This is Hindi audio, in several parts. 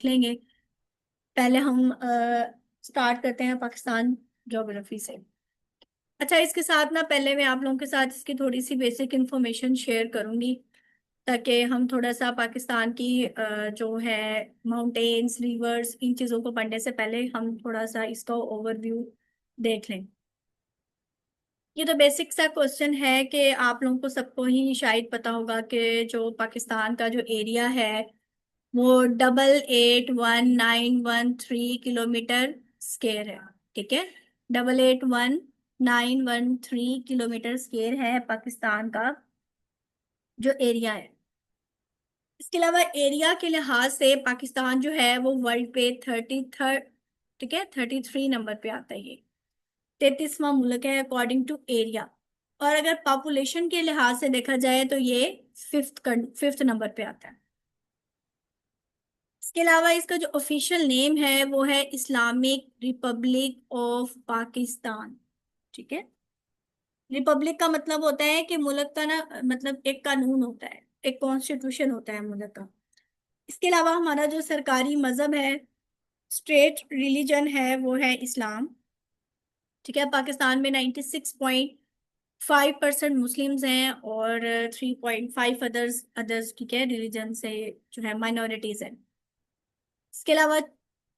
लेंगे। पहले हम स्टार्ट करते हैं पाकिस्तान ज्योग्राफी से। अच्छा, इसके साथ ना पहले मैं आप लोगों के साथ इसकी थोड़ी सी बेसिक इंफॉर्मेशन शेयर करूंगी, ताकि हम थोड़ा सा पाकिस्तान की जो है माउंटेन्स, रिवर्स, इन चीज़ों को पढ़ने से पहले हम थोड़ा सा इसका ओवरव्यू देख लें। ये तो बेसिक सा क्वेश्चन है कि आप लोगों को सबको ही शायद पता होगा कि जो पाकिस्तान का जो एरिया है वो 881913 स्क्वायर है। ठीक है, 881913 स्क्वायर है पाकिस्तान का जो एरिया है। इसके अलावा एरिया के लिहाज से पाकिस्तान जो है वो वर्ल्ड पे 33rd, ठीक है, 33 नंबर पे आता है। ये 33वां मुल्क है अकॉर्डिंग टू एरिया। और अगर पॉपुलेशन के लिहाज से देखा जाए तो ये फिफ्थ नंबर पे आता है। इसके अलावा इसका जो ऑफिशियल नेम है वो है इस्लामिक रिपब्लिक ऑफ पाकिस्तान। ठीक है, रिपब्लिक का मतलब होता है कि मुल्क का ना, मतलब एक कानून होता है, एक कॉन्स्टिट्यूशन होता है मुल्क का। इसके अलावा हमारा जो सरकारी मजहब है, स्टेट रिलीजन है, वो है इस्लाम। ठीक है, पाकिस्तान में 96.5% मुस्लिम्स हैं और 3.5 अदर्स, ठीक है, रिलीजन से जो है माइनॉरिटीज हैं। इसके अलावा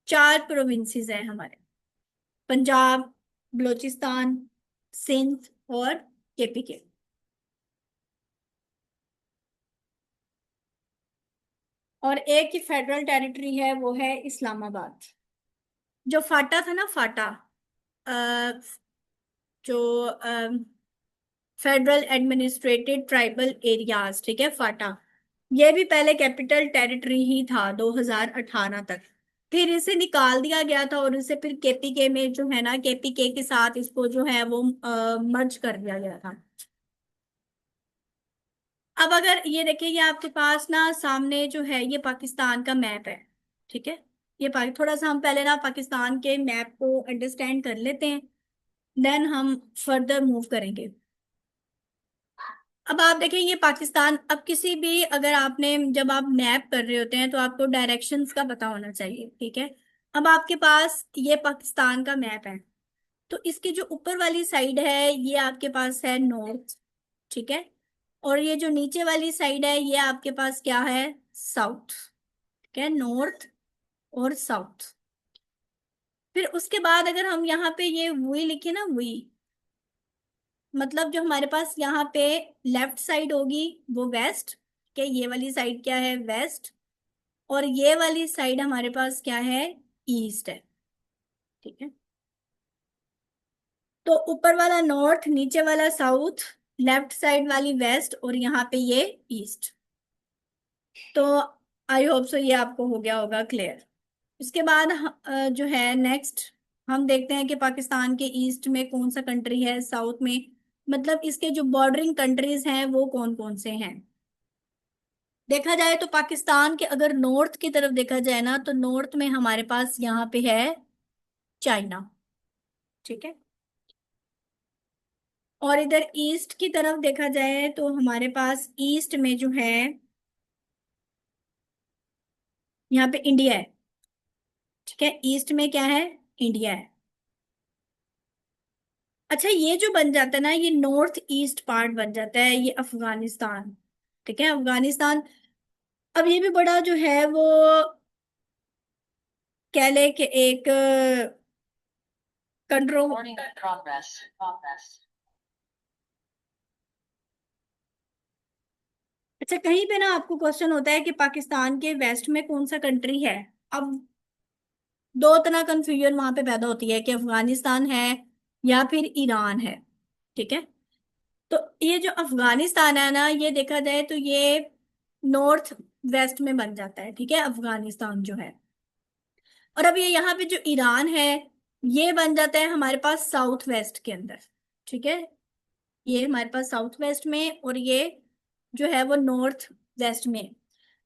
4 प्रोविंसेस हैं हमारे: पंजाब, बलूचिस्तान, सिंध और केपीके। और एक ही फेडरल टेरिटरी है, वो है इस्लामाबाद। जो फाटा था ना, फाटा, अ, जो फेडरल एडमिनिस्ट्रेटेड ट्राइबल एरियाज, ठीक है, फाटा, ये भी पहले कैपिटल टेरिटरी ही था 2018 तक। फिर इसे निकाल दिया गया था और इसे फिर केपीके में जो है ना, केपीके के साथ इसको जो है वो मर्ज कर दिया गया था। अब अगर ये देखिए, ये आपके पास ना सामने जो है ये पाकिस्तान का मैप है। ठीक है, ये थोड़ा सा हम पहले ना पाकिस्तान के मैप को अंडरस्टैंड कर लेते हैं, देन हम फर्दर मूव करेंगे। अब आप देखें, ये पाकिस्तान, अब किसी भी, अगर आपने, जब आप मैप कर रहे होते हैं तो आपको डायरेक्शंस का पता होना चाहिए। ठीक है, अब आपके पास ये पाकिस्तान का मैप है, तो इसकी जो ऊपर वाली साइड है ये आपके पास है नॉर्थ। ठीक है, और ये जो नीचे वाली साइड है ये आपके पास क्या है, साउथ। ठीक है, नॉर्थ और साउथ। फिर उसके बाद अगर हम यहाँ पे ये वी लिखे ना, वी मतलब जो हमारे पास यहाँ पे लेफ्ट साइड होगी वो वेस्ट, के ये वाली साइड क्या है, वेस्ट। और ये वाली साइड हमारे पास क्या है, ईस्ट है। ठीक है, तो ऊपर वाला नॉर्थ, नीचे वाला साउथ, लेफ्ट साइड वाली वेस्ट और यहाँ पे ये ईस्ट। तो आई होप सो ये आपको हो गया होगा क्लियर। इसके बाद जो है नेक्स्ट, हम देखते हैं कि पाकिस्तान के ईस्ट में कौन सा कंट्री है, साउथ में, मतलब इसके जो बॉर्डरिंग कंट्रीज हैं वो कौन कौन से हैं। देखा जाए तो पाकिस्तान के अगर नॉर्थ की तरफ देखा जाए ना, तो नॉर्थ में हमारे पास यहाँ पे है चाइना। ठीक है, और इधर ईस्ट की तरफ देखा जाए तो हमारे पास ईस्ट में जो है यहाँ पे इंडिया है। ठीक है, ईस्ट में क्या है, इंडिया है। अच्छा, ये जो बन जाता है ना, ये नॉर्थ ईस्ट पार्ट बन जाता है, ये अफगानिस्तान। ठीक है, अफगानिस्तान। अब ये भी बड़ा जो है वो, कह ले कि एक कंट्रोल। अच्छा, कहीं पे ना आपको क्वेश्चन होता है कि पाकिस्तान के वेस्ट में कौन सा कंट्री है। अब दो तरह कंफ्यूजन वहां पे पैदा होती है कि अफगानिस्तान है या फिर ईरान है। ठीक है, तो ये जो अफगानिस्तान है ना, ये देखा जाए तो ये नॉर्थ वेस्ट में बन जाता है। ठीक है, अफगानिस्तान जो है। और अब ये यहाँ पे जो ईरान है, ये बन जाता है हमारे पास साउथ वेस्ट के अंदर। ठीक है, ये हमारे पास साउथ वेस्ट में, और ये जो है वो नॉर्थ वेस्ट में।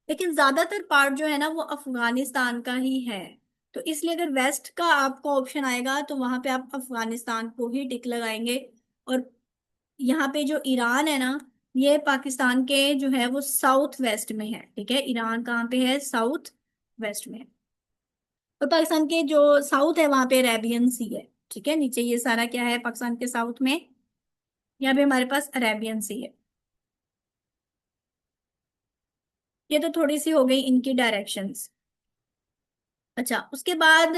लेकिन ज्यादातर पार्ट जो है ना वो अफगानिस्तान का ही है। तो इसलिए अगर वेस्ट का आपको ऑप्शन आएगा तो वहां पे आप अफगानिस्तान को ही टिक लगाएंगे। और यहाँ पे जो ईरान है ना, ये पाकिस्तान के जो है वो साउथ वेस्ट में है। ठीक है, ईरान कहाँ पे है, साउथ वेस्ट में है। और पाकिस्तान के जो साउथ है वहां पे अरेबियन सी है। ठीक है, नीचे ये सारा क्या है पाकिस्तान के साउथ में, यहाँ पे हमारे पास अरेबियन सी है। ये तो थोड़ी सी हो गई इनकी डायरेक्शंस। अच्छा, उसके बाद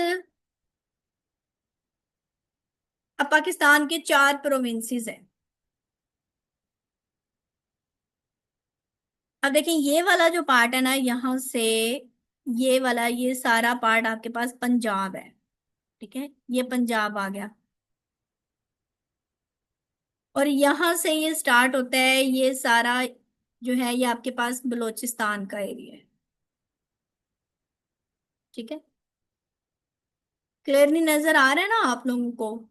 अब पाकिस्तान के 4 प्रोविंसेस हैं। अब देखिए ये वाला जो पार्ट है ना, यहाँ से ये वाला, ये सारा पार्ट आपके पास पंजाब है। ठीक है, ये पंजाब आ गया। और यहां से ये स्टार्ट होता है, ये सारा जो है ये आपके पास बलोचिस्तान का एरिया है। ठीक है, क्लियरली नजर आ रहा है ना आप लोगों को?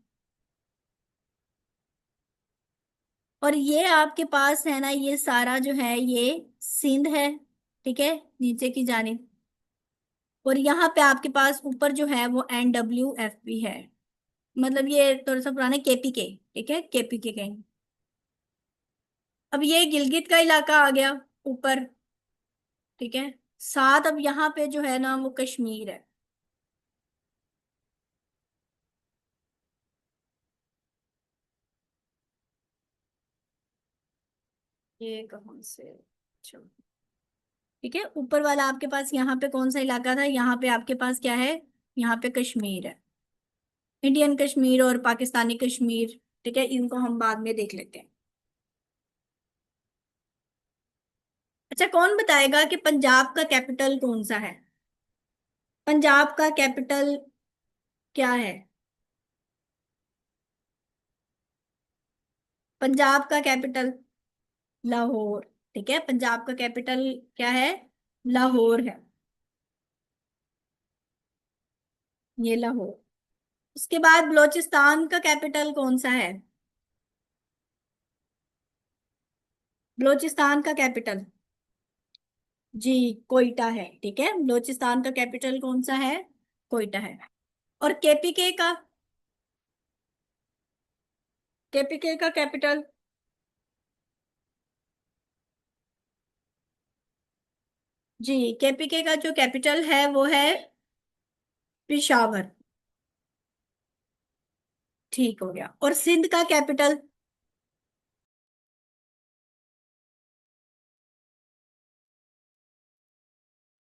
और ये आपके पास है ना, ये सारा जो है ये सिंध है। ठीक है, नीचे की जानिब। और यहाँ पे आपके पास ऊपर जो है वो NWFP है। मतलब ये थोड़ा सा पुराने KPK। ठीक है, KPK कहीं। अब ये गिलगित का इलाका आ गया ऊपर। ठीक है, साथ अब यहाँ पे जो है ना वो कश्मीर है। ये कहाँ से? अच्छा, ठीक है, ऊपर वाला आपके पास यहाँ पे कौन सा इलाका था? यहाँ पे आपके पास क्या है? यहाँ पे कश्मीर है। इंडियन कश्मीर और पाकिस्तानी कश्मीर। ठीक है, इनको हम बाद में देख लेते हैं। अच्छा, कौन बताएगा कि पंजाब का कैपिटल कौन सा है? पंजाब का कैपिटल क्या है? पंजाब का कैपिटल लाहौर। ठीक है, पंजाब का कैपिटल क्या है? लाहौर है। ये लाहौर। उसके बाद बलोचिस्तान का कैपिटल कौन सा है? बलोचिस्तान का कैपिटल जी कोयटा है। ठीक है, बलोचिस्तान का कैपिटल कौन सा है? कोयटा है। और KPK का? KPK का कैपिटल? जी, KPK का जो कैपिटल है वो है पेशावर। ठीक हो गया। और सिंध का कैपिटल?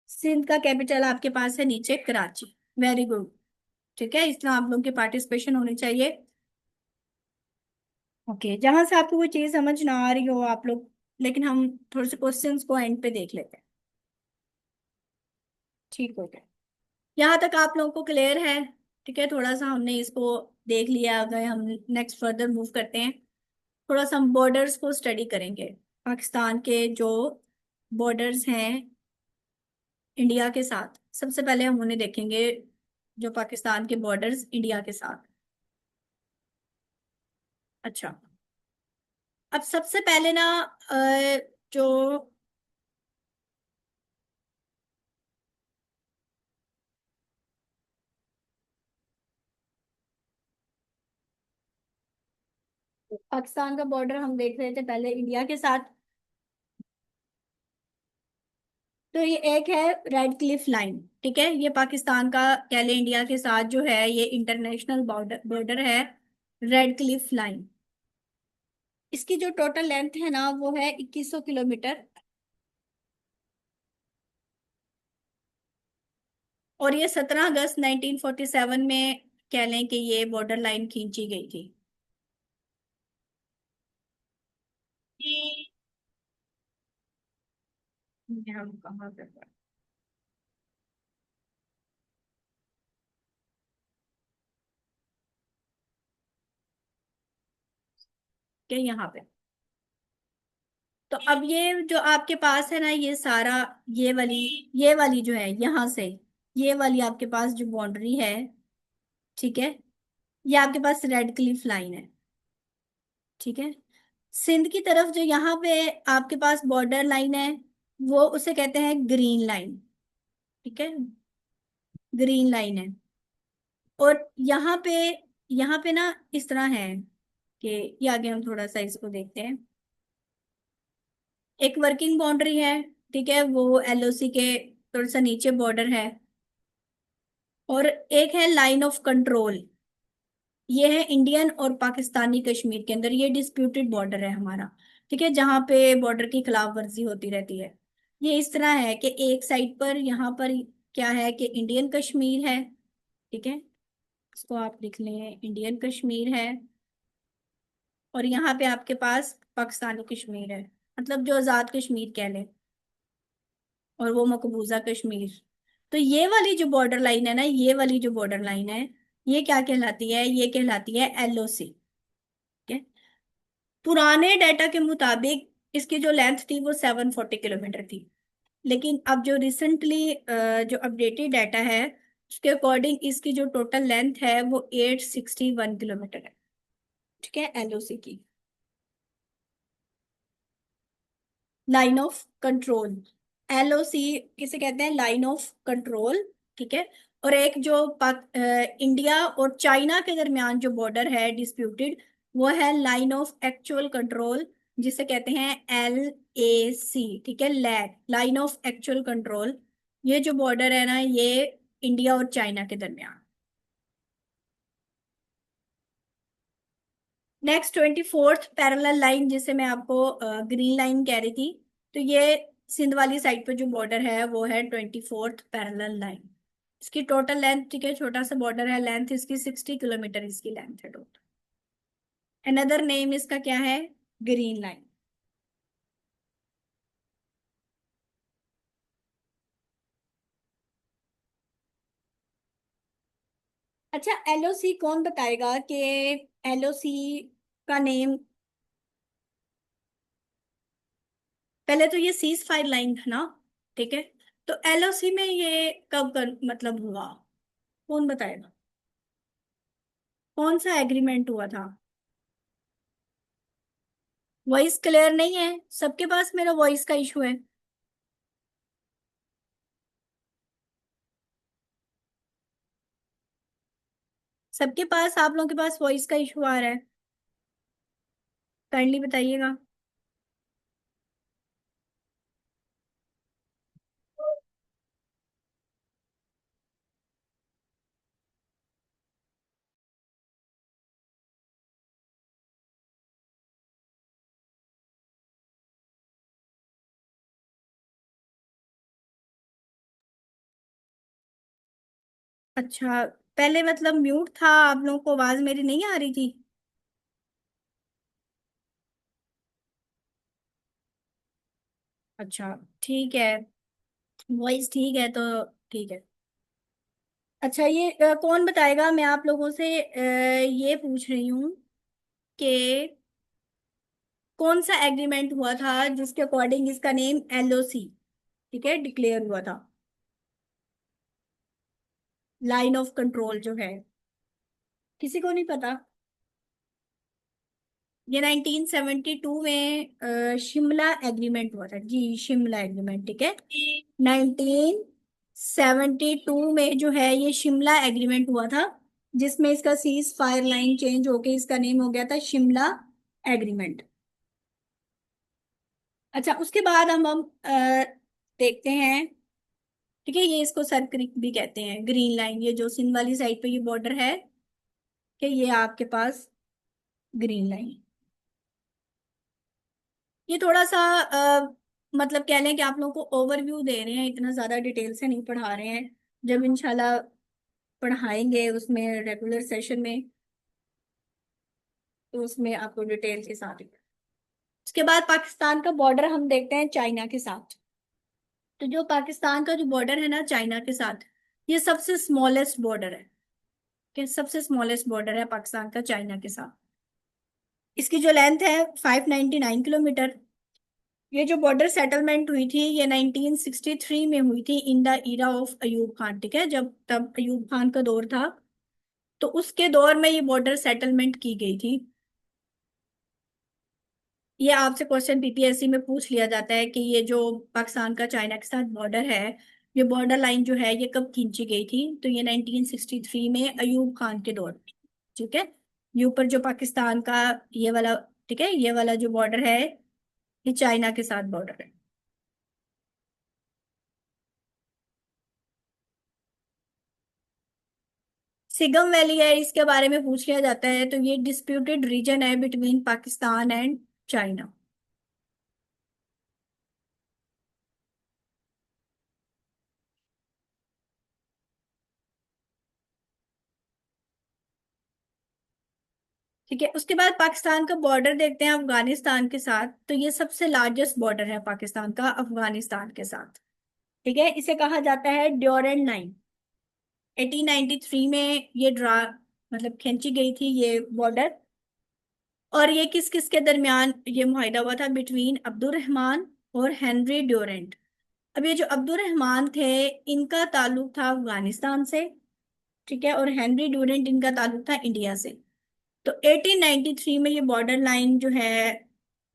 सिंध का कैपिटल आपके पास है नीचे कराची। Very good. ठीक है, इसमें आप लोगों की पार्टिसिपेशन होनी चाहिए। ओके, जहां से आपको कोई चीज समझ ना आ रही हो आप लोग, लेकिन हम थोड़े से क्वेश्चंस को एंड पे देख लेते हैं। ठीक हो गया, यहाँ तक आप लोगों को क्लियर है? ठीक है, थोड़ा सा हमने इसको देख लिया। अगर हम नेक्स्ट फर्दर मूव करते हैं, थोड़ा सा हम बॉर्डर्स को स्टडी करेंगे। पाकिस्तान के जो बॉर्डर्स हैं इंडिया के साथ, सबसे पहले हम उन्हें देखेंगे, जो पाकिस्तान के बॉर्डर्स इंडिया के साथ। अच्छा, अब सबसे पहले ना जो पाकिस्तान का बॉर्डर हम देख रहे थे पहले इंडिया के साथ, तो ये एक है रेड क्लिफ लाइन। ठीक है, ये पाकिस्तान का कह लें इंडिया के साथ जो है ये इंटरनेशनल बॉर्डर बॉर्डर है, रेड क्लिफ लाइन। इसकी जो टोटल लेंथ है ना वो है 2100 किलोमीटर। और ये 17 अगस्त 1947 में कह लें कि ये बॉर्डर लाइन खींची गई थी। ये हम कहाँ पे पढ़े? कि यहाँ पे। तो अब ये जो आपके पास है ना ये सारा, ये वाली ये वाली जो है यहाँ से, ये वाली आपके पास जो बाउंड्री है, ठीक है, ये आपके पास रेड क्लिफ लाइन है। ठीक है, सिंध की तरफ जो यहाँ पे आपके पास बॉर्डर लाइन है, वो उसे कहते हैं ग्रीन लाइन। ठीक है, ग्रीन लाइन है। और यहाँ पे ना इस तरह है कि ये आगे हम थोड़ा सा इसको देखते हैं। एक वर्किंग बाउंड्री है। ठीक है, वो LOC के थोड़ा सा नीचे बॉर्डर है। और एक है लाइन ऑफ कंट्रोल। ये है इंडियन और पाकिस्तानी कश्मीर के अंदर, ये डिस्प्यूटेड बॉर्डर है हमारा। ठीक है, जहां पे बॉर्डर की खिलाफ वर्जी होती रहती है। ये इस तरह है कि एक साइड पर यहाँ पर क्या है कि इंडियन कश्मीर है। ठीक है, इसको आप लिख लें, इंडियन कश्मीर है। और यहाँ पे आपके पास पाकिस्तानी कश्मीर है, मतलब जो आजाद कश्मीर कह लें, और वो मकबूजा कश्मीर। तो ये वाली जो बॉर्डर लाइन है ना, ये वाली जो बॉर्डर लाइन है, ये क्या कहलाती है? ये कहलाती है LOC। पुराने डाटा के मुताबिक इसकी जो लेंथ थी वो 740 किलोमीटर थी। लेकिन अब जो रिसेंटली जो अपडेटेड डाटा है, उसके अकॉर्डिंग इसकी जो टोटल लेंथ है वो 861 किलोमीटर है। ठीक है, LOC की लाइन ऑफ कंट्रोल। LOC किसे कहते हैं? Line of control. ठीक है। और एक जो इंडिया और चाइना के दरमियान जो बॉर्डर है डिस्प्यूटेड, वो है लाइन ऑफ एक्चुअल कंट्रोल, जिसे कहते हैं LAC। ठीक है, lag, line of actual control. ये जो बॉर्डर है ना, ये इंडिया और चाइना के दरमियान। नेक्स्ट 24th पैरेलल लाइन, जिसे मैं आपको ग्रीन लाइन कह रही थी, तो ये सिंध वाली साइड पे जो बॉर्डर है वो है 24th पैरेलल लाइन। इसकी टोटल लेंथ, ठीक है, छोटा सा बॉर्डर है, लेंथ इसकी 60 किलोमीटर इसकी लेंथ है टोटल। अनदर नेम इसका क्या है? Green line. अच्छा, LOC कौन बताएगा कि LOC का नेम? पहले तो ये सीज फायर लाइन था ना। ठीक है, तो LOC में ये कब मतलब हुआ? कौन बताएगा? कौन सा एग्रीमेंट हुआ था? वॉइस क्लियर नहीं है, सबके पास मेरा वॉइस का इशू है। सबके पास, आप लोगों के पास वॉइस का इशू आ रहा है, काइंडली बताइएगा। अच्छा, पहले मतलब म्यूट था, आप लोगों को आवाज मेरी नहीं आ रही थी? अच्छा, ठीक है, वॉइस ठीक है तो ठीक है। अच्छा, ये कौन बताएगा? मैं आप लोगों से ये पूछ रही हूँ कि कौन सा एग्रीमेंट हुआ था जिसके अकॉर्डिंग इसका नेम LOC, ठीक है, डिक्लेयर हुआ था, लाइन ऑफ कंट्रोल जो है। किसी को नहीं पता? ये 1972 में शिमला एग्रीमेंट हुआ था जी, शिमला एग्रीमेंट। ठीक है, 1972 में जो है ये शिमला एग्रीमेंट हुआ था, जिसमें इसका सीज फायर लाइन चेंज होके इसका नेम हो गया था शिमला एग्रीमेंट। अच्छा, उसके बाद हम देखते हैं। ठीक है, ये इसको सर क्रिक भी कहते हैं, ग्रीन लाइन, ये जो सिंध वाली साइड पे ये बॉर्डर है, कि ये आपके पास ग्रीन लाइन। ये थोड़ा सा मतलब कह लें कि आप लोगों को ओवरव्यू दे रहे हैं, इतना ज्यादा डिटेल से नहीं पढ़ा रहे हैं। जब इंशाल्लाह पढ़ाएंगे उसमें रेगुलर सेशन में, तो उसमें आपको डिटेल के साथ। उसके बाद पाकिस्तान का बॉर्डर हम देखते हैं चाइना के साथ। तो जो पाकिस्तान का जो बॉर्डर है ना चाइना के साथ, ये सबसे स्मॉलेस्ट बॉर्डर है, कि सबसे स्मॉलेस्ट बॉर्डर है पाकिस्तान का चाइना के साथ। इसकी जो लेंथ है 599 किलोमीटर। ये जो बॉर्डर सेटलमेंट हुई थी ये 1963 में हुई थी, in the era of Ayub Khan. ठीक है, जब तब अयूब खान का दौर था, तो उसके दौर में ये बॉर्डर सेटलमेंट की गई थी। ये आपसे क्वेश्चन PPSC में पूछ लिया जाता है कि ये जो पाकिस्तान का चाइना के साथ बॉर्डर है, ये बॉर्डर लाइन जो है ये कब खींची गई थी? तो ये 1963 में अयूब खान के दौर में। ठीक है, ये ऊपर जो पाकिस्तान का ये वाला, ठीक है, ये वाला जो बॉर्डर है, ये चाइना के साथ बॉर्डर है। सिगम वैली है, इसके बारे में पूछ लिया जाता है तो ये डिस्प्यूटेड रीजन है बिटवीन पाकिस्तान एंड चाइना। ठीक है, उसके बाद पाकिस्तान का बॉर्डर देखते हैं अफगानिस्तान के साथ। तो ये सबसे लार्जेस्ट बॉर्डर है पाकिस्तान का अफगानिस्तान के साथ। ठीक है, इसे कहा जाता है ड्यूरेंड लाइन। 1893 में ये ड्रा मतलब खींची गई थी ये बॉर्डर। और ये किस किस के दरमियान ये मुआहिदा हुआ था? बिटवीन अब्दुल रहमान और हेनरी ड्यूरेंट। अब ये जो अब्दुल रहमान थे, इनका ताल्लुक था अफगानिस्तान से। ठीक है, और हेनरी ड्यूरेंट इनका ताल्लुक था इंडिया से। तो 1893 में ये बॉर्डर लाइन जो है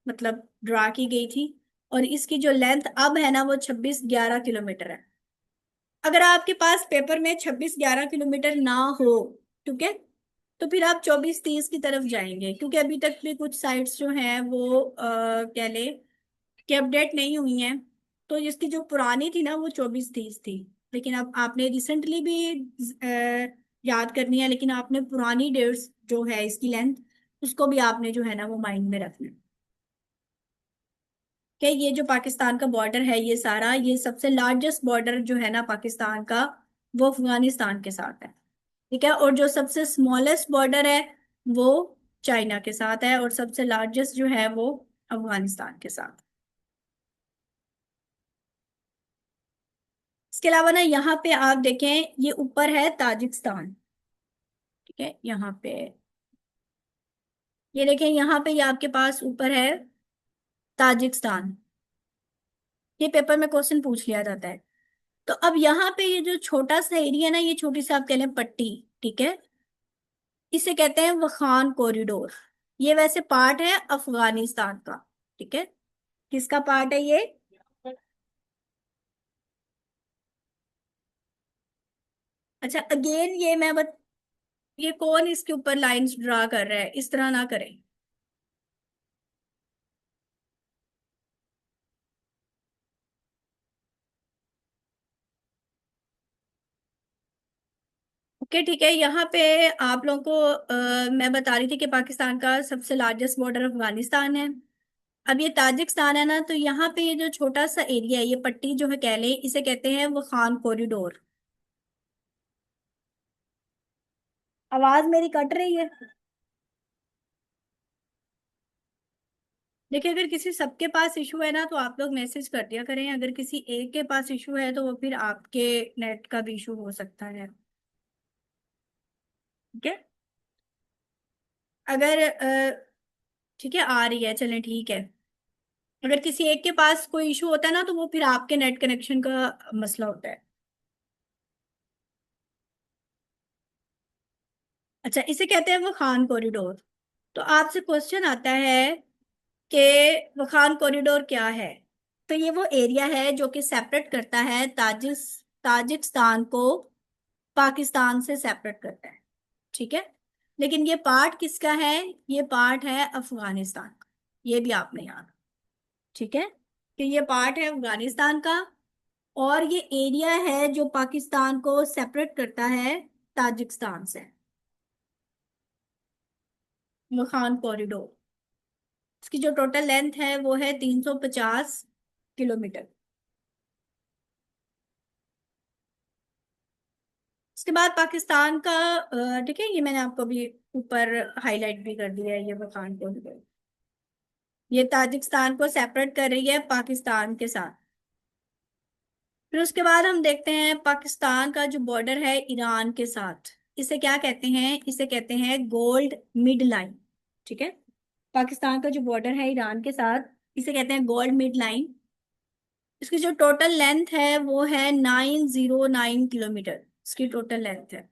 मतलब ड्रा की गई थी। और इसकी जो लेंथ अब है ना वो 2611 किलोमीटर है। अगर आपके पास पेपर में 2611 किलोमीटर ना हो, ठीक है, तो फिर आप 2430 की तरफ जाएंगे, क्योंकि अभी तक भी कुछ साइट्स जो हैं वो कह ले कि अपडेट नहीं हुई हैं। तो इसकी जो पुरानी थी ना वो 2430 थी। लेकिन अब आपने रिसेंटली भी याद करनी है, लेकिन आपने पुरानी डेट्स जो है इसकी लेंथ, उसको भी आपने जो है ना वो माइंड में रखना है। कि ये जो पाकिस्तान का बॉर्डर है ये सारा, ये सबसे लार्जेस्ट बॉर्डर जो है ना पाकिस्तान का, वो अफगानिस्तान के साथ है। ठीक है, और जो सबसे स्मॉलेस्ट बॉर्डर है वो चाइना के साथ है, और सबसे लार्जेस्ट जो है वो अफगानिस्तान के साथ। इसके अलावा ना यहाँ पे आप देखें, ये ऊपर है ताजिकिस्तान। ठीक है, यहाँ पे ये देखें, यहाँ पे ये आपके पास ऊपर है ताजिकिस्तान। ये पेपर में क्वेश्चन पूछ लिया जाता है। तो अब यहाँ पे ये जो छोटा सा एरिया ना, ये छोटी सी आप कह लें पट्टी। ठीक है, इसे कहते हैं वखान कॉरिडोर। ये वैसे पार्ट है अफगानिस्तान का। ठीक है, किसका पार्ट है ये? अच्छा, अगेन ये कौन इसके ऊपर लाइंस ड्रा कर रहा है? इस तरह ना करें। ओके, ठीक है, यहाँ पे आप लोगों को मैं बता रही थी कि पाकिस्तान का सबसे लार्जेस्ट बॉर्डर अफगानिस्तान है। अब ये ताजिकिस्तान है ना, तो यहाँ पे ये जो छोटा सा एरिया है, ये पट्टी जो है कह लें, इसे कहते हैं वो खान कॉरिडोर। आवाज मेरी कट रही है? देखिए, अगर किसी सबके पास इशू है ना तो आप लोग मैसेज कर दिया करें। अगर किसी एक के पास इशू है तो वो फिर आपके नेट का भी इशू हो सकता है। ठीक है, अगर ठीक है आ रही है, चलें ठीक है। अगर किसी एक के पास कोई इशू होता है ना तो वो फिर आपके नेट कनेक्शन का मसला होता है। अच्छा, इसे कहते हैं वो खान कॉरिडोर। तो आपसे क्वेश्चन आता है कि वो खान कॉरिडोर क्या है? तो ये वो एरिया है जो कि सेपरेट करता है ताजिकिस्तान को पाकिस्तान से सेपरेट करता है। ठीक है, लेकिन ये पार्ट किसका है? ये पार्ट है अफगानिस्तान का। ये भी आपने याद। ठीक है, कि ये पार्ट है अफगानिस्तान का। और ये एरिया है जो पाकिस्तान को सेपरेट करता है ताजिकिस्तान से, वो खान कॉरिडोर। इसकी जो टोटल लेंथ है वो है 350 किलोमीटर। इसके बाद पाकिस्तान का ठीक है, ये मैंने आपको भी ऊपर हाईलाइट भी कर दिया है, ये वो खान कॉरिडोर। ये ताजिकिस्तान को सेपरेट कर रही है पाकिस्तान के साथ। फिर उसके बाद हम देखते हैं पाकिस्तान का जो बॉर्डर है ईरान के साथ, इसे क्या कहते हैं? इसे कहते हैं गोल्ड मिड लाइन। ठीक है, पाकिस्तान का जो बॉर्डर है ईरान के साथ, इसे कहते हैं गोल्ड मिड लाइन। इसकी जो टोटल लेंथ है वो है 909 किलोमीटर। इसकी टोटल लेंथ है।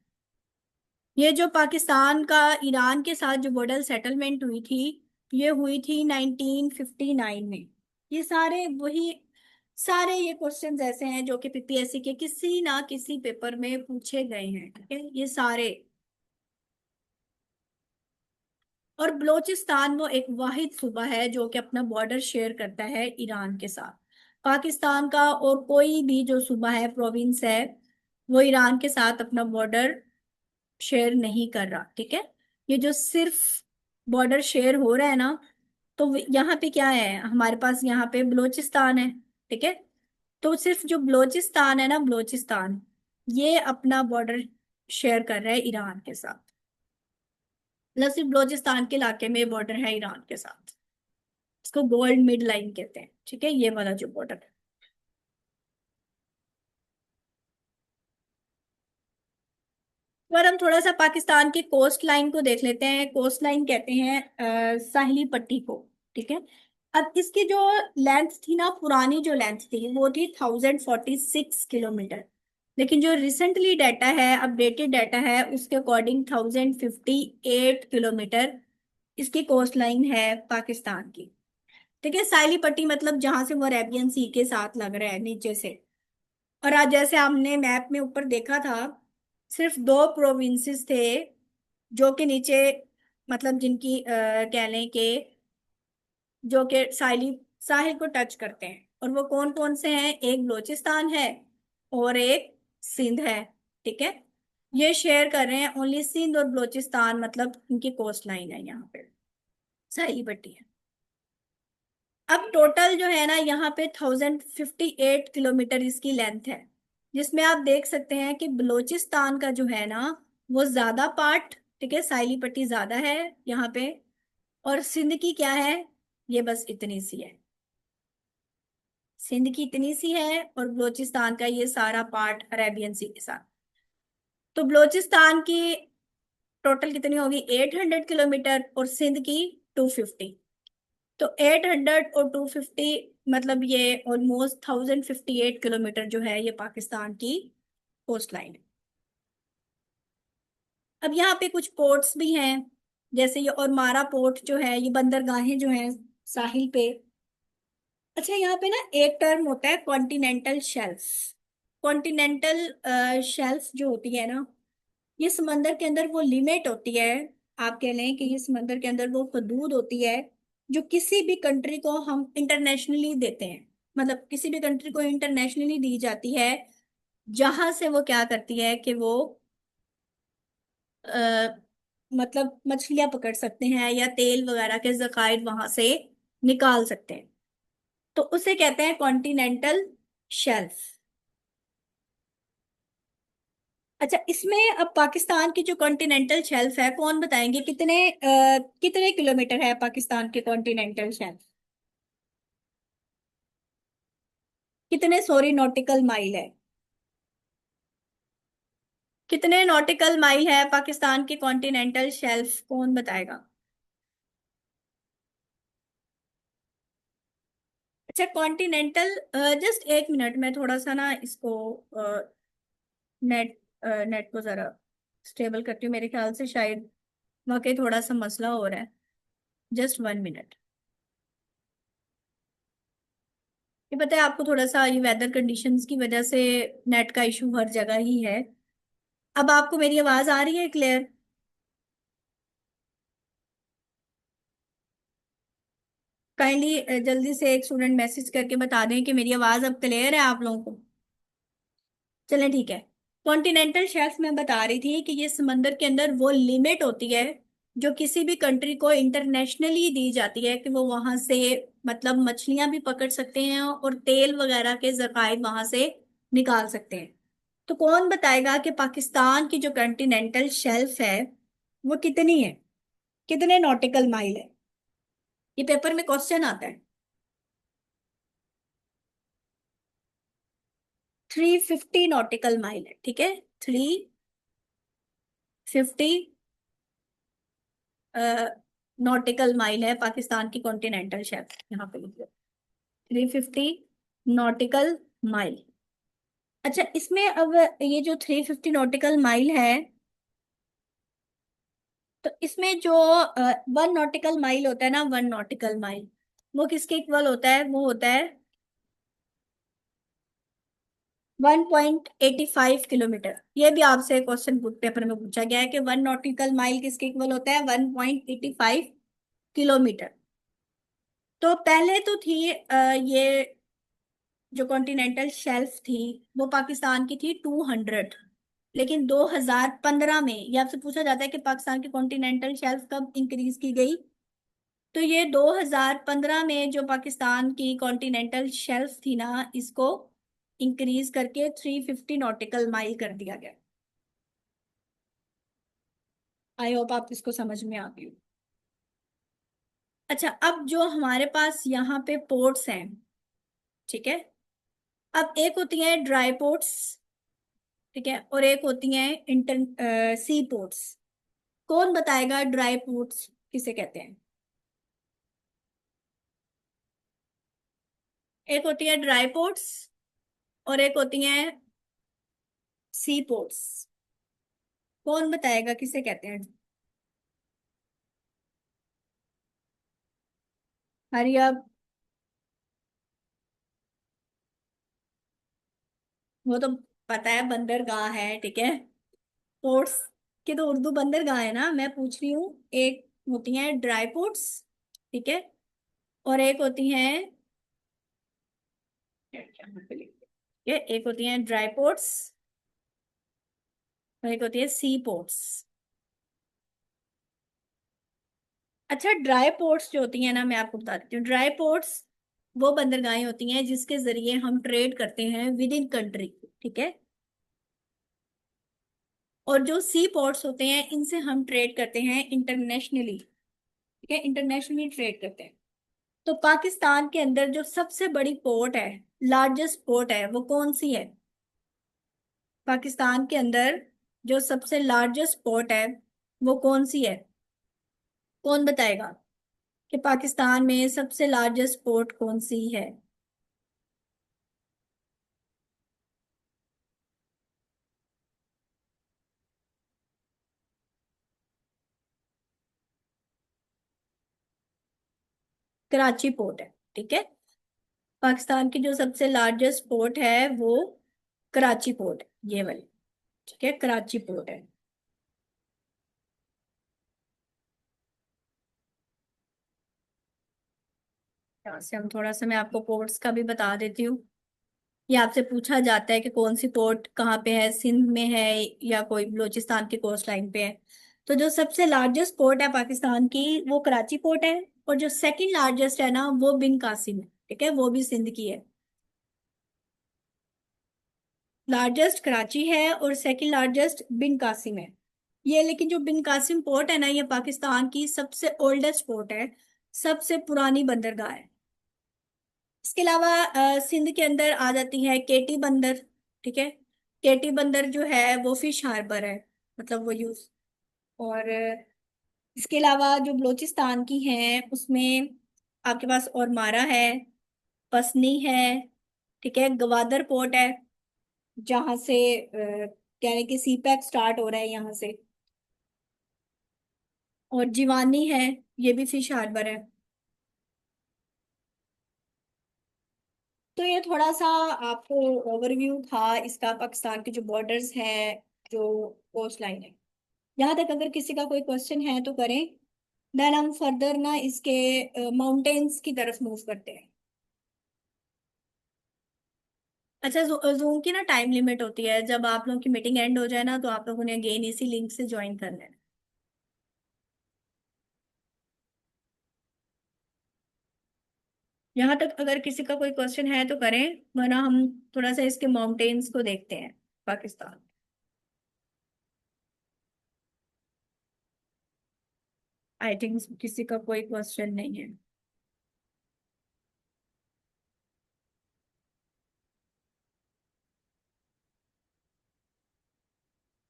ये जो पाकिस्तान का ईरान के साथ जो बॉर्डर सेटलमेंट हुई थी, ये हुई थी 1959 में। ये सारे वही सारे ये क्वेश्चंस ऐसे हैं जो कि पीपीएससी के किसी ना किसी पेपर में पूछे गए हैं। ठीक है, ये सारे। और बलोचिस्तान वो एक वाहिद सूबा है जो कि अपना बॉर्डर शेयर करता है ईरान के साथ। पाकिस्तान का और कोई भी जो सूबा है, प्रोविंस है, वो ईरान के साथ अपना बॉर्डर शेयर नहीं कर रहा, ठीक है। ये जो सिर्फ बॉर्डर शेयर हो रहा है ना, तो यहाँ पे क्या है हमारे पास, यहाँ पे बलोचिस्तान है, ठीक है। तो सिर्फ जो बलोचिस्तान है ना, बलोचिस्तान ये अपना बॉर्डर शेयर कर रहा है ईरान के साथ। मतलब सिर्फ बलोचिस्तान के इलाके में बॉर्डर है ईरान के साथ। इसको गोल्ड मिड लाइन कहते हैं, ठीक है, ये वाला जो बॉर्डर है। पर हम थोड़ा सा पाकिस्तान की कोस्ट लाइन को देख लेते हैं। कोस्ट लाइन कहते हैं साहिली पट्टी को, ठीक है। अब इसकी जो लेंथ थी ना, पुरानी जो लेंथ थी वो थी 1046 किलोमीटर। लेकिन जो रिसेंटली डाटा है, अपडेटेड डाटा है, उसके अकॉर्डिंग 1058 किलोमीटर इसकी कोस्ट लाइन है पाकिस्तान की, ठीक है। साहिली पट्टी मतलब जहां से वो अरेबियन सी के साथ लग रहा है नीचे से। और आज जैसे हमने मैप में ऊपर देखा था, सिर्फ दो प्रोविंसेस थे जो कि नीचे, मतलब जिनकी कह लें कि जो कि साहिली साहिल को टच करते हैं, और वो कौन कौन से हैं, एक बलोचिस्तान है और एक सिंध है, ठीक है। ये शेयर कर रहे हैं ओनली सिंध और बलोचिस्तान, मतलब इनकी कोस्ट लाइन है यहाँ पे, साहिली पट्टी है। अब टोटल जो है ना यहाँ पे 1058 किलोमीटर इसकी लेंथ है, जिसमें आप देख सकते हैं कि बलोचिस्तान का जो है ना वो ज्यादा पार्ट, ठीक है, साइली पट्टी ज्यादा है यहाँ पे। और सिंध की क्या है, ये बस इतनी सी है, सिंध की इतनी सी है, और बलोचिस्तान का ये सारा पार्ट अरेबियन सी के साथ। तो बलोचिस्तान की टोटल कितनी होगी, 800 किलोमीटर, और सिंध की 250। तो 800 और 250, मतलब ये ऑलमोस्ट 1058 किलोमीटर जो है ये पाकिस्तान की कोस्ट लाइन है। अब यहाँ पे कुछ पोर्ट्स भी हैं, जैसे ये और मारा पोर्ट जो है, ये बंदरगाहें जो हैं साहिल पे। अच्छा, यहाँ पे ना एक टर्म होता है कॉन्टिनेंटल शेल्फ। कॉन्टिनेंटल शेल्फ जो होती है ना, ये समंदर के अंदर वो लिमिट होती है, आप कह लें कि ये समंदर के अंदर वो हदूद होती है जो किसी भी कंट्री को हम इंटरनेशनली देते हैं। मतलब किसी भी कंट्री को इंटरनेशनली दी जाती है, जहां से वो क्या करती है कि वो आ, मतलब मछलियां पकड़ सकते हैं या तेल वगैरह के जखायर वहां से निकाल सकते हैं। तो उसे कहते हैं कॉन्टिनेंटल शेल्फ। अच्छा, इसमें अब पाकिस्तान की जो कॉन्टिनेंटल शेल्फ है, कौन बताएंगे कितने किलोमीटर है पाकिस्तान के कॉन्टिनेंटल शेल्फ? कितने, सॉरी, नॉटिकल माइल है? कितने नॉटिकल माइल है पाकिस्तान के कॉन्टिनेंटल शेल्फ, कौन बताएगा? अच्छा, कॉन्टिनेंटल, जस्ट एक मिनट, मैं थोड़ा सा ना इसको नेट नेट को जरा स्टेबल करती हूँ। मेरे ख्याल से शायद वाकई थोड़ा सा मसला हो रहा है। Just 1 minute. ये पता है आपको, थोड़ा सा ये वेदर कंडीशंस की वजह से नेट का इशू हर जगह ही है। अब आपको मेरी आवाज आ रही है क्लियर? काइंडली जल्दी से एक स्टूडेंट मैसेज करके बता दें कि मेरी आवाज अब क्लियर है आप लोगों को। चलें, ठीक है। कॉन्टिनेंटल शेल्फ में बता रही थी कि ये समंदर के अंदर वो लिमिट होती है जो किसी भी कंट्री को इंटरनेशनली दी जाती है कि वो वहां से, मतलब मछलियां भी पकड़ सकते हैं और तेल वगैरह के जखायर वहां से निकाल सकते हैं। तो कौन बताएगा कि पाकिस्तान की जो कॉन्टिनेंटल शेल्फ है वो कितनी है, कितने नॉटिकल माइल है? ये पेपर में क्वेश्चन आता है। 350 नॉटिकल माइल है, ठीक है। 350 नॉटिकल माइल है पाकिस्तान की कॉन्टिनेंटल शेल्फ, यहाँ पे लिखिए 350 नॉटिकल माइल। अच्छा, इसमें अब ये जो 350 नॉटिकल माइल है, तो इसमें जो 1 नॉटिकल माइल होता है ना, 1 नॉटिकल माइल वो किसके इक्वल होता है, वो होता है 1.85 किलोमीटर। ये भी आपसे क्वेश्चन पेपर में पूछा गया है कि 1 नॉटिकल माइल किसके इक्वल होता है, 1.85 किलोमीटर। तो पहले तो थी ये जो कॉन्टिनेंटल शेल्फ थी वो पाकिस्तान की थी 200, लेकिन 2015 में ये आपसे पूछा जाता है कि पाकिस्तान की कॉन्टिनेंटल शेल्फ कब इंक्रीज की गई। तो ये 2015 में जो पाकिस्तान की कॉन्टिनेंटल शेल्फ थी ना, इसको इंक्रीज करके 350 नॉटिकल माइल कर दिया गया। आई होप आप इसको समझ में आ गई हो। अच्छा, अब जो हमारे पास यहाँ पे पोर्ट्स हैं, ठीक है, अब एक होती है ड्राई पोर्ट्स, ठीक है, और एक होती है इंटर सी पोर्ट्स। कौन बताएगा ड्राई पोर्ट्स किसे कहते हैं? एक होती है ड्राई पोर्ट्स और एक होती है सी पोर्ट्स। कौन बताएगा किसे कहते हैं? हरी अब, वो तो पता है बंदरगाह है, ठीक है। पोर्ट्स की तो उर्दू बंदरगाह है ना, मैं पूछ रही हूँ। एक होती है ड्राई पोर्ट्स, ठीक है, और एक होती है, ये एक होती है ड्राई पोर्ट्स और एक होती है सी पोर्ट्स। अच्छा, ड्राई पोर्ट्स जो होती है ना, मैं आपको बता देती हूँ। ड्राई पोर्ट्स वो बंदरगाहें होती हैं जिसके जरिए हम ट्रेड करते हैं विद इन कंट्री, ठीक है। और जो सी पोर्ट्स होते हैं इनसे हम ट्रेड करते हैं इंटरनेशनली, ठीक है, इंटरनेशनली ट्रेड करते हैं। तो पाकिस्तान के अंदर जो सबसे बड़ी पोर्ट है, लार्जेस्ट पोर्ट है, वो कौन सी है? पाकिस्तान के अंदर जो सबसे लार्जेस्ट पोर्ट है वो कौन सी है? कौन बताएगा कि पाकिस्तान में सबसे लार्जेस्ट पोर्ट कौन सी है? कराची पोर्ट है, ठीक है। पाकिस्तान की जो सबसे लार्जेस्ट पोर्ट है वो कराची पोर्ट है, ये वाली, ठीक है, कराची पोर्ट है। यहाँ से हम थोड़ा सा, मैं आपको पोर्ट्स का भी बता देती हूँ। ये आपसे पूछा जाता है कि कौन सी पोर्ट कहाँ पे है, सिंध में है या कोई बलूचिस्तान की कोस्ट लाइन पे है। तो जो सबसे लार्जेस्ट पोर्ट है पाकिस्तान की वो कराची पोर्ट है, और जो सेकंड लार्जेस्ट है ना वो बिन कासिम है, ठीक है, वो भी सिंध की है। लार्जेस्ट कराची है और सेकंड लार्जेस्ट बिन कासिम है। ये लेकिन जो बिन कासिम पोर्ट है ना, ये पाकिस्तान की सबसे ओल्डेस्ट पोर्ट है, सबसे पुरानी बंदरगाह है। इसके अलावा सिंध के अंदर आ जाती है केटी बंदर, ठीक है। केटी बंदर जो है वो फिश हार्बर है, मतलब वो यूज। और इसके अलावा जो बलूचिस्तान की हैं उसमें आपके पास और मारा है, पसनी है, ठीक है, गवादर पोर्ट है, जहां से यानी कि सी पैक स्टार्ट हो रहा है यहाँ से, और जीवानी है, ये भी फिश हार्बर है। तो ये थोड़ा सा आपको ओवरव्यू था इसका, पाकिस्तान के जो बॉर्डर्स हैं, जो कोस्ट लाइन है। यहाँ तक अगर किसी का कोई क्वेश्चन है तो करें, देन हम फर्दर ना इसके माउंटेन्स की तरफ मूव करते हैं। अच्छा, जूम की ना टाइम लिमिट होती है, जब आप लोगों की मीटिंग एंड हो जाए ना तो आप लोगों ने अगेन इसी लिंक से ज्वाइन करना है। यहाँ तक अगर किसी का कोई क्वेश्चन है तो करें, वरना हम थोड़ा सा इसके माउंटेन्स को देखते हैं पाकिस्तान। आई थिंक किसी का कोई क्वेश्चन नहीं है।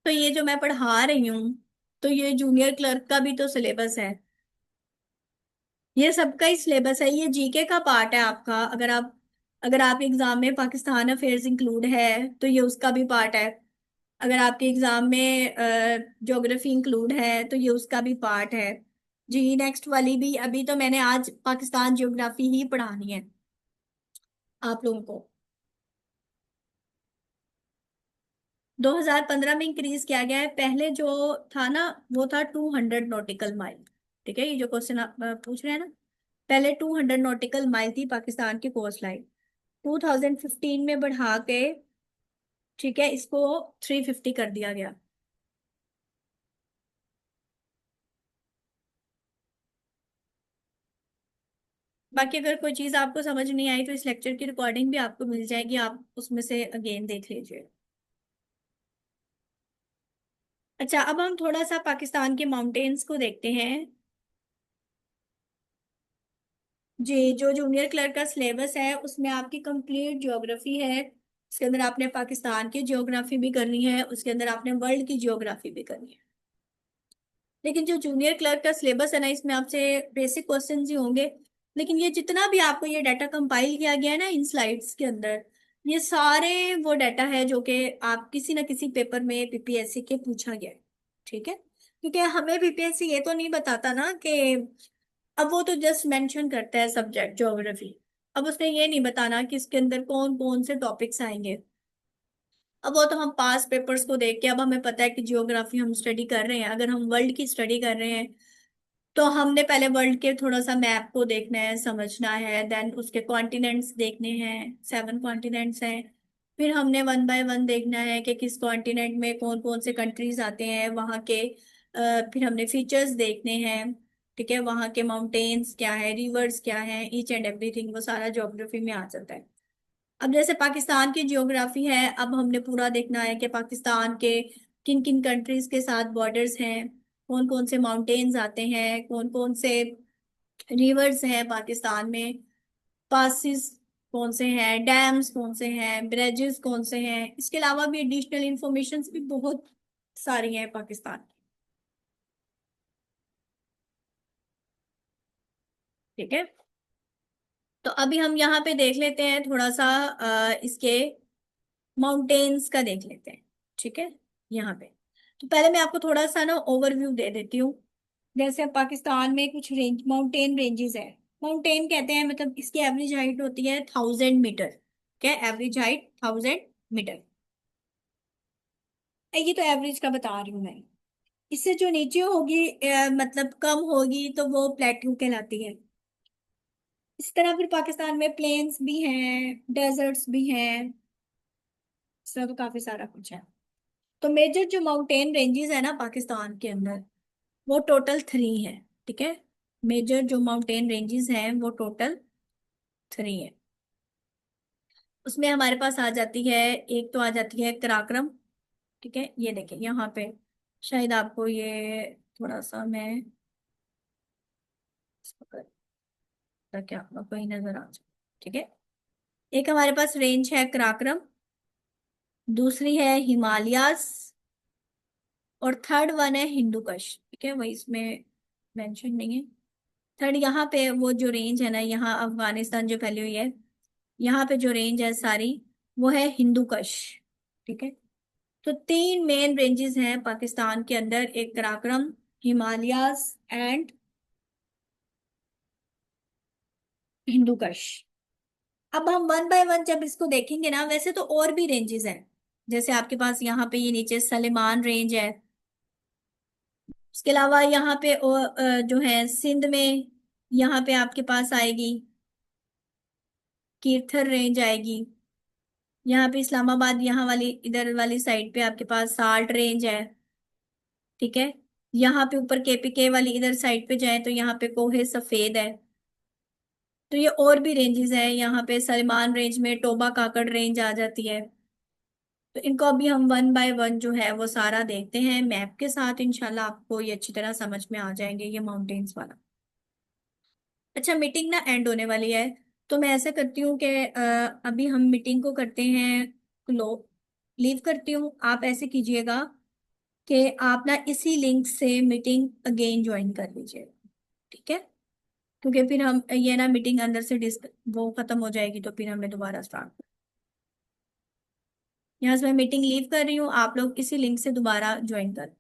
तो ये जो मैं पढ़ा रही हूँ, तो ये जूनियर क्लर्क का भी तो सिलेबस है, ये सबका ही सिलेबस है, ये जीके का पार्ट है आपका। अगर आप एग्जाम में पाकिस्तान अफेयर्स इंक्लूड है तो ये उसका भी पार्ट है। अगर आपके एग्जाम में ज्योग्राफी इंक्लूड है तो ये उसका भी पार्ट है। जी नेक्स्ट वाली भी, अभी तो मैंने आज पाकिस्तान ज्योग्राफी ही पढ़ानी है आप लोगों को। 2015 में इंक्रीज किया गया है, पहले जो था ना वो था 200 नॉटिकल माइल, ठीक है, ये जो क्वेश्चन आप पूछ रहे हैं ना, पहले 200 नॉटिकल माइल थी पाकिस्तान की कोस्ट लाइन। 2015 में बढ़ा के ठीक है, इसको 350 कर दिया गया। बाकी अगर कोई चीज आपको समझ नहीं आई तो इस लेक्चर की रिकॉर्डिंग भी आपको मिल जाएगी, आप उसमें से अगेन देख लीजिए। अच्छा, अब हम थोड़ा सा पाकिस्तान के माउंटेन्स को देखते हैं। जी, जो जूनियर क्लर्क का सिलेबस है उसमें आपकी कंप्लीट ज्योग्राफी है। उसके अंदर आपने पाकिस्तान की ज्योग्राफी भी करनी है, उसके अंदर आपने वर्ल्ड की ज्योग्राफी भी करनी है। लेकिन जो जूनियर क्लर्क का सिलेबस है ना, इसमें आपसे बेसिक क्वेश्चंस ही होंगे। लेकिन ये जितना भी आपको ये डाटा कंपाइल किया गया है ना इन स्लाइड्स के अंदर, ये सारे वो डाटा है जो कि आप किसी ना किसी पेपर में पीपीएससी के पूछा गया है। ठीक है, क्योंकि हमें पीपीएससी ये तो नहीं बताता ना कि, अब वो तो जस्ट मेंशन करता है सब्जेक्ट ज्योग्राफी। अब उसने ये नहीं बताना कि इसके अंदर कौन कौन से टॉपिक्स आएंगे। अब वो तो हम पास पेपर्स को देख के, अब हमें पता है कि जियोग्राफी हम स्टडी कर रहे हैं, अगर हम वर्ल्ड की स्टडी कर रहे हैं तो हमने पहले वर्ल्ड के थोड़ा सा मैप को देखना है, समझना है, देन उसके कॉन्टिनेंट्स देखने हैं, 7 कॉन्टिनेंट्स हैं। फिर हमने वन बाय वन देखना है कि किस कॉन्टिनेंट में कौन कौन से कंट्रीज आते हैं, वहाँ के फिर हमने फीचर्स देखने हैं। ठीक है, वहाँ के माउंटेन्स क्या है, रिवर्स क्या है, ईच एंड एवरीथिंग वो सारा ज्योग्राफी में आ जाता है। अब जैसे पाकिस्तान की ज्योग्राफी है, अब हमने पूरा देखना है कि पाकिस्तान के किन किन कंट्रीज के साथ बॉर्डर्स हैं, कौन कौन से माउंटेन्स आते हैं, कौन कौन से रिवर्स हैं पाकिस्तान में, पासिस कौन से हैं, डैम्स कौन से हैं, ब्रिजेस कौन से हैं। इसके अलावा भी एडिशनल इंफॉर्मेशन भी बहुत सारी हैं पाकिस्तान की। ठीक है, तो अभी हम यहाँ पे देख लेते हैं थोड़ा सा इसके माउंटेन्स का देख लेते हैं। ठीक है, यहाँ पे तो पहले मैं आपको थोड़ा सा ना ओवरव्यू दे देती हूँ। जैसे अब पाकिस्तान में कुछ रेंज माउंटेन रेंजेस है। माउंटेन कहते हैं मतलब इसकी एवरेज हाइट होती है 1000 मीटर। क्या, एवरेज हाइट 1000 मीटर। ये तो एवरेज का बता रही हूँ मैं। इससे जो नीचे होगी मतलब कम होगी तो वो प्लेट्यू कहलाती है। इस तरह फिर पाकिस्तान में प्लेन्स भी हैं, डेजर्ट्स भी हैं, इस तरह तो काफी सारा कुछ है। तो मेजर जो माउंटेन रेंजेस है ना पाकिस्तान के अंदर, वो टोटल 3 है। ठीक है, मेजर जो माउंटेन रेंजेस हैं वो टोटल 3 है। उसमें हमारे पास आ जाती है, एक तो आ जाती है कराक्रम। ठीक है, ये देखिए यहाँ पे शायद आपको ये थोड़ा सा मैं इसको क्या आपको ही नजर आ जाए। ठीक है, एक हमारे पास रेंज है कराक्रम, दूसरी है हिमालयास, और थर्ड वन है हिंदू कुश। ठीक है, वही इसमें मेंशन नहीं है। थर्ड यहाँ पे वो जो रेंज है ना, यहाँ अफगानिस्तान जो फैली हुई है, यहाँ पे जो रेंज है सारी वो है हिंदू कुश। ठीक है, तो 3 मेन रेंजेस हैं पाकिस्तान के अंदर, एक कराक्रम, हिमालयास एंड हिंदू कुश। अब हम वन बाय वन जब इसको देखेंगे ना, वैसे तो और भी रेंजेस हैं। जैसे आपके पास यहाँ पे ये नीचे सलेमान रेंज है। उसके अलावा यहाँ पे जो है सिंध में, यहाँ पे आपके पास आएगी कीर्थर रेंज आएगी। यहाँ पे इस्लामाबाद यहाँ वाली इधर वाली साइड पे आपके पास साल्ट रेंज है। ठीक है, यहाँ पे ऊपर केपीके वाली इधर साइड पे जाए तो यहाँ पे कोहे सफेद है। तो ये और भी रेंजेस है, यहाँ पे सलमान रेंज में टोबा काकड़ रेंज आ जाती है। तो इनको अभी हम वन बाय वन जो है वो सारा देखते हैं मैप के साथ, इंशाल्लाह आपको ये अच्छी तरह समझ में आ जाएंगे ये माउंटेन्स वाला। अच्छा, मीटिंग ना एंड होने वाली है, तो मैं ऐसा करती हूँ कि अभी हम मीटिंग को करते हैं लो लीव करती हूँ। आप ऐसे कीजिएगा कि आप ना इसी लिंक से मीटिंग अगेन ज्वाइन कर लीजिए। ठीक है, क्योंकि फिर हम ये ना मीटिंग अंदर से डिस्क वो खत्म हो जाएगी तो फिर हमें दोबारा स्टार्ट। यहाँ से मैं मीटिंग लीव कर रही हूँ, आप लोग इसी लिंक से दोबारा ज्वाइन कर।